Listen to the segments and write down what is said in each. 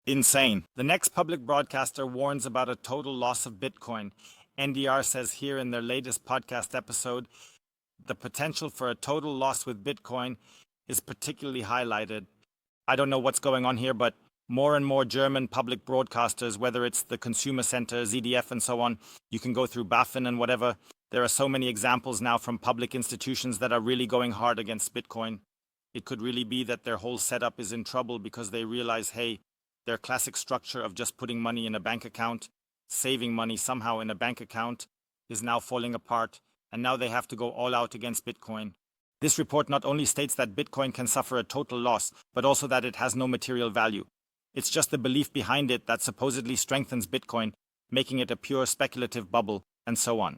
Insane. The next public broadcaster warns about a total loss of Bitcoin. NDR says here in their latest podcast episode, the potential for a total loss with Bitcoin is particularly highlighted. I don't know what's going on here, but more and more German public broadcasters, whether it's the Consumer Center, ZDF, and so on, you can go through BaFin and whatever. There are so many examples now from public institutions that are really going hard against Bitcoin. It could really be that their whole setup is in trouble because they realize, hey, their classic structure of just putting money in a bank account, saving money somehow in a bank account, is now falling apart, and now they have to go all out against Bitcoin. This report not only states that Bitcoin can suffer a total loss, but also that it has no material value. It's just the belief behind it that supposedly strengthens Bitcoin, making it a pure speculative bubble, and so on.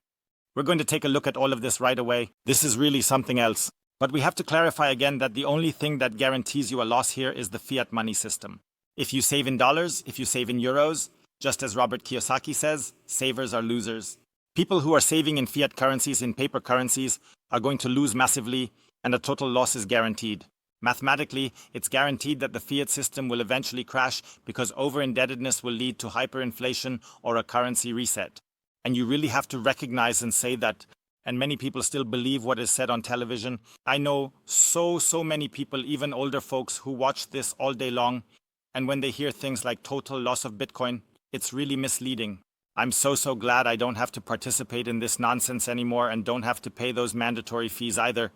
We're going to take a look at all of this right away. This is really something else. But we have to clarify again that the only thing that guarantees you a loss here is the fiat money system. If you save in dollars, if you save in euros, just as Robert Kiyosaki says, savers are losers. People who are saving in fiat currencies, in paper currencies, are going to lose massively, and a total loss is guaranteed. Mathematically, it's guaranteed that the fiat system will eventually crash because over-indebtedness will lead to hyperinflation or a currency reset. And you really have to recognize and say that, and many people still believe what is said on television. I know so many people, even older folks, who watch this all day long, and when they hear things like total loss of Bitcoin, it's really misleading. I'm so glad I don't have to participate in this nonsense anymore and don't have to pay those mandatory fees either,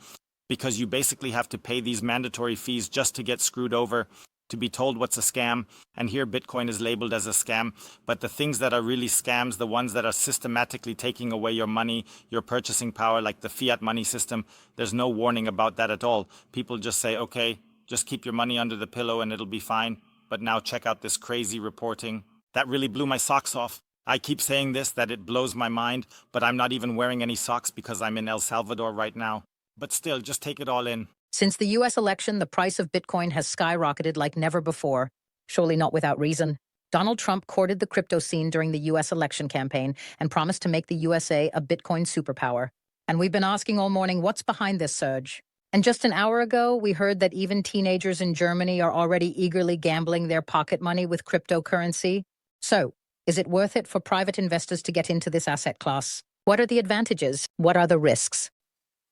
because you basically have to pay these mandatory fees just to get screwed over, to be told what's a scam, and here Bitcoin is labeled as a scam. But the things that are really scams, the ones that are systematically taking away your money, your purchasing power, like the fiat money system, there's no warning about that at all. People just say, okay, just keep your money under the pillow and it'll be fine. But now check out this crazy reporting. That really blew my socks off. I keep saying this, that it blows my mind, but I'm not even wearing any socks because I'm in El Salvador right now. But still, just take it all in. Since the US election, the price of Bitcoin has skyrocketed like never before, surely not without reason. Donald Trump courted the crypto scene during the US election campaign and promised to make the USA a Bitcoin superpower. And we've been asking all morning, what's behind this surge? And just an hour ago, we heard that even teenagers in Germany are already eagerly gambling their pocket money with cryptocurrency. So, is it worth it for private investors to get into this asset class? What are the advantages? What are the risks?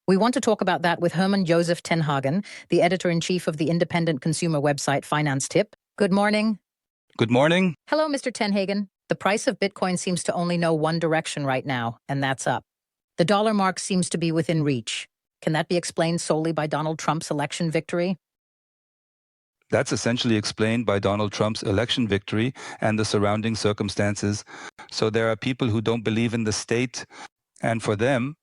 We want to talk about that with Herman Joseph Tenhagen, the editor-in-chief of the independent consumer website Finance Tip. Good morning. Good morning. Hello, Mr. Tenhagen. The price of Bitcoin seems to only know one direction right now, and that's up. The dollar mark seems to be within reach. Can that be explained solely by Donald Trump's election victory? That's essentially explained by Donald Trump's election victory and the surrounding circumstances. So there are people who don't believe in the state, and for them,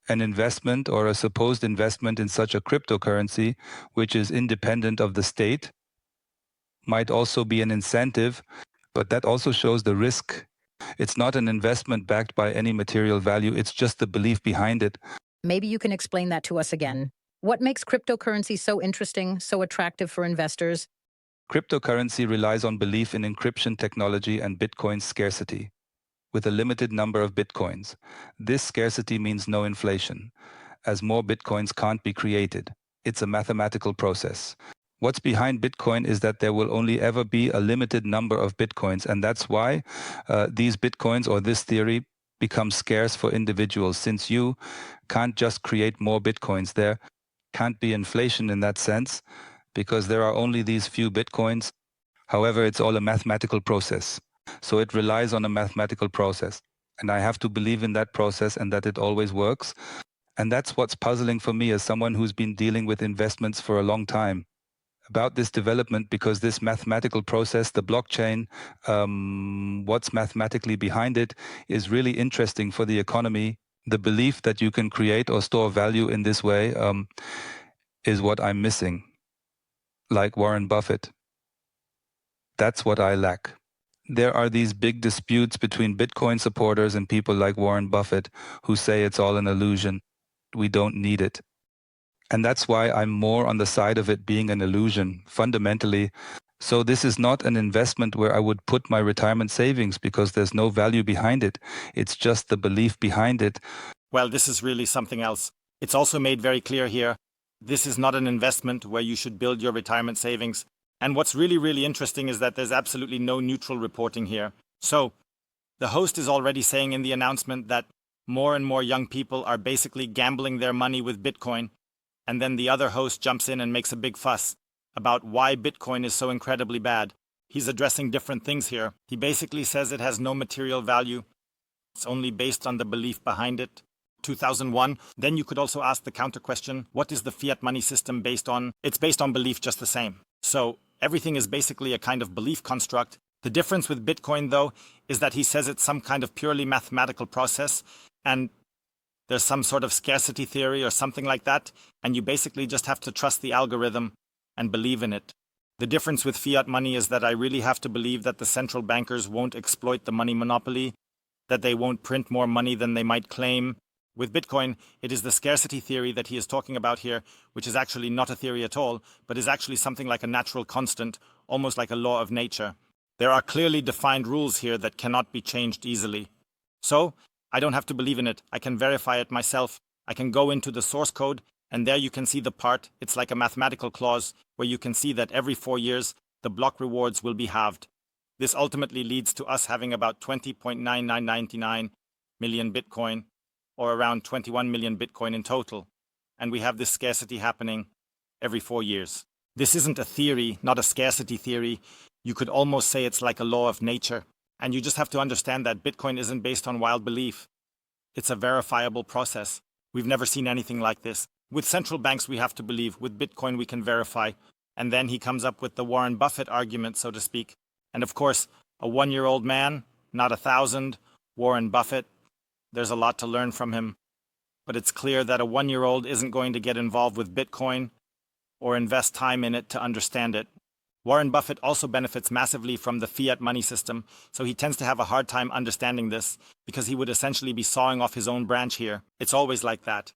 an investment or a supposed investment in such a cryptocurrency, which is independent of the state, might also be an incentive, but that also shows the risk. It's not an investment backed by any material value, it's just the belief behind it. Maybe you can explain that to us again. What makes cryptocurrency so interesting, so attractive for investors? Cryptocurrency relies on belief in encryption technology and Bitcoin's scarcity, with a limited number of Bitcoins. This scarcity means no inflation, as more Bitcoins can't be created. It's a mathematical process. What's behind Bitcoin is that there will only ever be a limited number of Bitcoins, and that's why these Bitcoins, or this theory, become scarce for individuals, since you can't just create more Bitcoins. There can't be inflation in that sense, because there are only these few Bitcoins. However, it's all a mathematical process. So it relies on a mathematical process. And I have to believe in that process and that it always works. And that's what's puzzling for me as someone who's been dealing with investments for a long time about this development, because this mathematical process, the blockchain, what's mathematically behind it is really interesting for the economy. The belief that you can create or store value in this way is what I'm missing, like Warren Buffett. That's what I lack. There are these big disputes between Bitcoin supporters and people like Warren Buffett who say it's all an illusion. We don't need it. And that's why I'm more on the side of it being an illusion, fundamentally. So this is not an investment where I would put my retirement savings because there's no value behind it. It's just the belief behind it. Well, this is really something else. It's also made very clear here, this is not an investment where you should build your retirement savings. And what's really, really interesting is that there's absolutely no neutral reporting here. So, the host is already saying in the announcement that more and more young people are basically gambling their money with Bitcoin, and then the other host jumps in and makes a big fuss about why Bitcoin is so incredibly bad. He's addressing different things here. He basically says it has no material value. It's only based on the belief behind it. 2001. Then you could also ask the counter question, what is the fiat money system based on? It's based on belief just the same. So everything is basically a kind of belief construct. The difference with Bitcoin, though, is that he says it's some kind of purely mathematical process, and there's some sort of scarcity theory or something like that, and you basically just have to trust the algorithm and believe in it. The difference with fiat money is that I really have to believe that the central bankers won't exploit the money monopoly, that they won't print more money than they might claim. With Bitcoin, it is the scarcity theory that he is talking about here, which is actually not a theory at all, but is actually something like a natural constant, almost like a law of nature. There are clearly defined rules here that cannot be changed easily. So, I don't have to believe in it. I can verify it myself. I can go into the source code, and there you can see the part. It's like a mathematical clause where you can see that every 4 years, the block rewards will be halved. This ultimately leads to us having about 20.9999 million Bitcoin, or around 21 million Bitcoin in total. And we have this scarcity happening every 4 years. This isn't a theory, not a scarcity theory. You could almost say it's like a law of nature. And you just have to understand that Bitcoin isn't based on wild belief. It's a verifiable process. We've never seen anything like this. With central banks, we have to believe. With Bitcoin, we can verify. And then he comes up with the Warren Buffett argument, so to speak. And of course, a 1-year-old man, not 1,000, Warren Buffett. There's a lot to learn from him. But it's clear that a 1-year-old isn't going to get involved with Bitcoin or invest time in it to understand it. Warren Buffett also benefits massively from the fiat money system, so he tends to have a hard time understanding this, because he would essentially be sawing off his own branch here. It's always like that.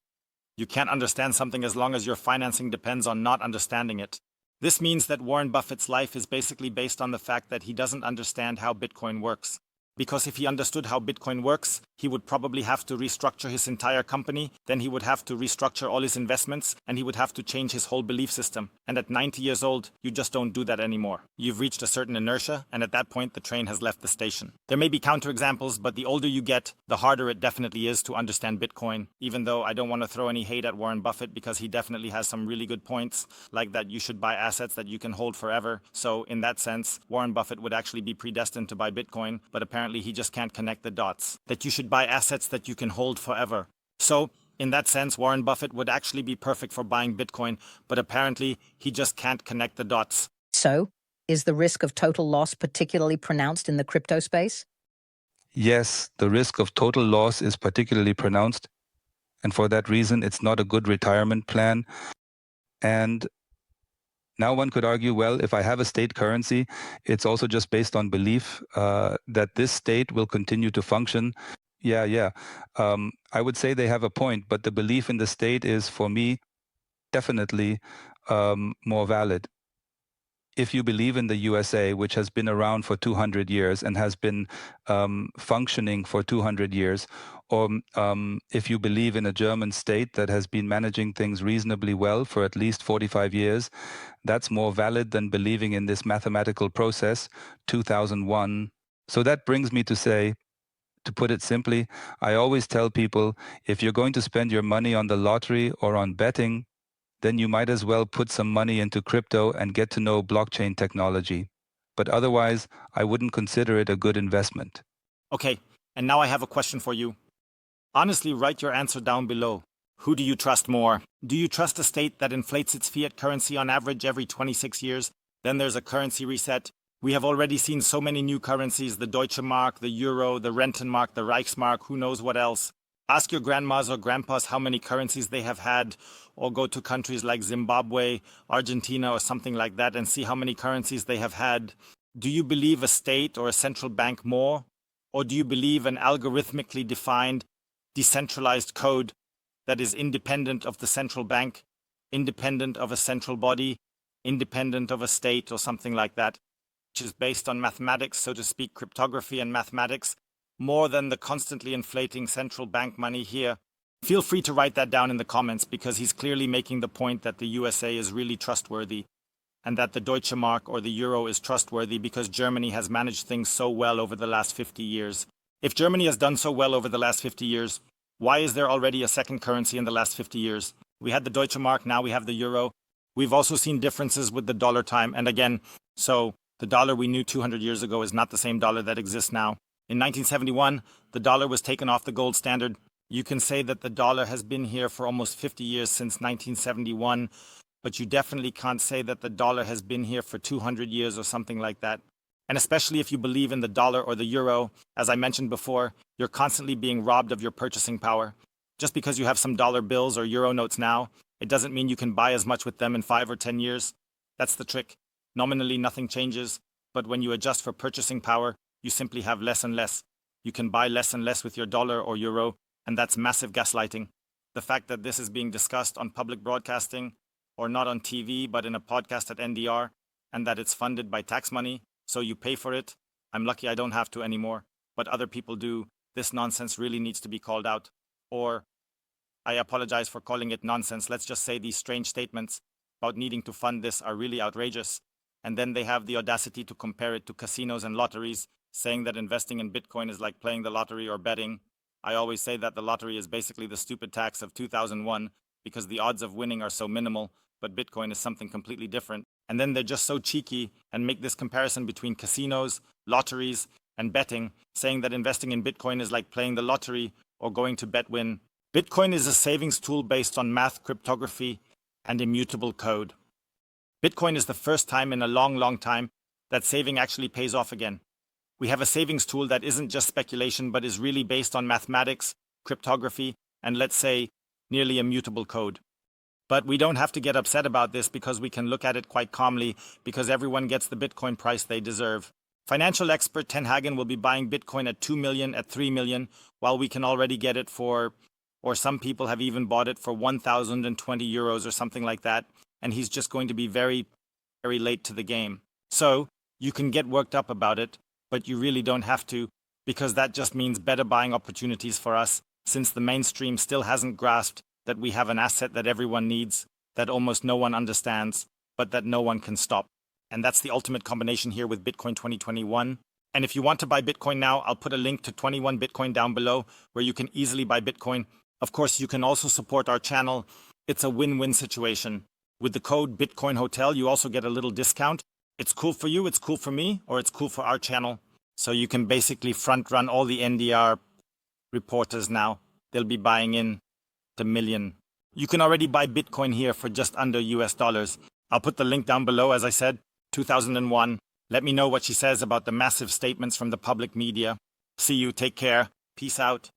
You can't understand something as long as your financing depends on not understanding it. This means that Warren Buffett's life is basically based on the fact that he doesn't understand how Bitcoin works. Because if he understood how Bitcoin works, he would probably have to restructure his entire company, then he would have to restructure all his investments, and he would have to change his whole belief system. And at 90 years old, you just don't do that anymore. You've reached a certain inertia, and at that point the train has left the station. There may be counterexamples, but the older you get, the harder it definitely is to understand Bitcoin, even though I don't want to throw any hate at Warren Buffett because he definitely has some really good points, like that you should buy assets that you can hold forever. So in that sense, Warren Buffett would actually be predestined to buy Bitcoin, but apparently he just can't connect the dots. That you should buy assets that you can hold forever. So, in that sense, Warren Buffett would actually be perfect for buying Bitcoin, but apparently he just can't connect the dots. So, is the risk of total loss particularly pronounced in the crypto space? Yes, the risk of total loss is particularly pronounced, and for that reason, it's not a good retirement plan. And now one could argue, well, if I have a state currency, it's also just based on belief that this state will continue to function. Yeah. I would say they have a point, but the belief in the state is, for me, definitely more valid. If you believe in the USA, which has been around for 200 years and has been functioning for 200 years, or if you believe in a German state that has been managing things reasonably well for at least 45 years, that's more valid than believing in this mathematical process, 2001. So that brings me to say, to put it simply, I always tell people, if you're going to spend your money on the lottery or on betting, then you might as well put some money into crypto and get to know blockchain technology. But otherwise, I wouldn't consider it a good investment. Okay, and now I have a question for you. Honestly, write your answer down below. Who do you trust more? Do you trust a state that inflates its fiat currency on average every 26 years? Then there's a currency reset. We have already seen so many new currencies, the Deutsche Mark, the Euro, the Rentenmark, the Reichsmark, who knows what else. Ask your grandmas or grandpas how many currencies they have had, or go to countries like Zimbabwe, Argentina, or something like that and see how many currencies they have had. Do you believe a state or a central bank more? Or do you believe an algorithmically defined, decentralized code that is independent of the central bank, independent of a central body, independent of a state or something like that, which is based on mathematics, so to speak, cryptography and mathematics, more than the constantly inflating central bank money here? Feel free to write that down in the comments, because he's clearly making the point that the USA is really trustworthy. and that the Deutsche Mark or the euro is trustworthy because Germany has managed things so well over the last 50 years. If Germany has done so well over the last 50 years, why is there already a second currency in the last 50 years? We had the Deutsche Mark, now we have the euro. We've also seen differences with the dollar time, and again, so the dollar we knew 200 years ago is not the same dollar that exists now. In 1971, the dollar was taken off the gold standard. You can say that the dollar has been here for almost 50 years since 1971, but you definitely can't say that the dollar has been here for 200 years or something like that. And especially if you believe in the dollar or the euro, as I mentioned before, you're constantly being robbed of your purchasing power. Just because you have some dollar bills or euro notes now, it doesn't mean you can buy as much with them in 5 or 10 years. That's the trick. Nominally, nothing changes, but when you adjust for purchasing power, you simply have less and less. You can buy less and less with your dollar or euro, and that's massive gaslighting. The fact that this is being discussed on public broadcasting, or not on TV, but in a podcast at NDR, and that it's funded by tax money, so you pay for it. I'm lucky I don't have to anymore, but other people do. This nonsense really needs to be called out. Or, I apologize for calling it nonsense. Let's just say these strange statements about needing to fund this are really outrageous. And then they have the audacity to compare it to casinos and lotteries, saying that investing in Bitcoin is like playing the lottery or betting. I always say that the lottery is basically the stupid tax of 2001 because the odds of winning are so minimal, but Bitcoin is something completely different. And then they're just so cheeky and make this comparison between casinos, lotteries, and betting, saying that investing in Bitcoin is like playing the lottery or going to bet-win. Bitcoin is a savings tool based on math, cryptography, and immutable code. Bitcoin is the first time in a long time that saving actually pays off again. We have a savings tool that isn't just speculation, but is really based on mathematics, cryptography, and let's say, nearly immutable code. But we don't have to get upset about this because we can look at it quite calmly because everyone gets the Bitcoin price they deserve. Financial expert Ten Hagen will be buying Bitcoin at 2 million, at 3 million, while we can already get it for, or some people have even bought it for 1,020 euros or something like that, and he's just going to be very late to the game. So, you can get worked up about it, but you really don't have to, because that just means better buying opportunities for us, since the mainstream still hasn't grasped that we have an asset that everyone needs, that almost no one understands, but that no one can stop. And that's the ultimate combination here with Bitcoin 2021. And if you want to buy Bitcoin now, I'll put a link to 21 Bitcoin down below where you can easily buy Bitcoin. Of course, you can also support our channel. It's a win-win situation. With the code Bitcoin Hotel, you also get a little discount. It's cool for you, it's cool for me, or it's cool for our channel. So you can basically front run all the NDR reporters now. They'll be buying in the million. You can already buy Bitcoin here for just under US dollars. I'll put the link down below, as I said, 2001. Let me know what she says about the massive statements from the public media. See you, take care, peace out.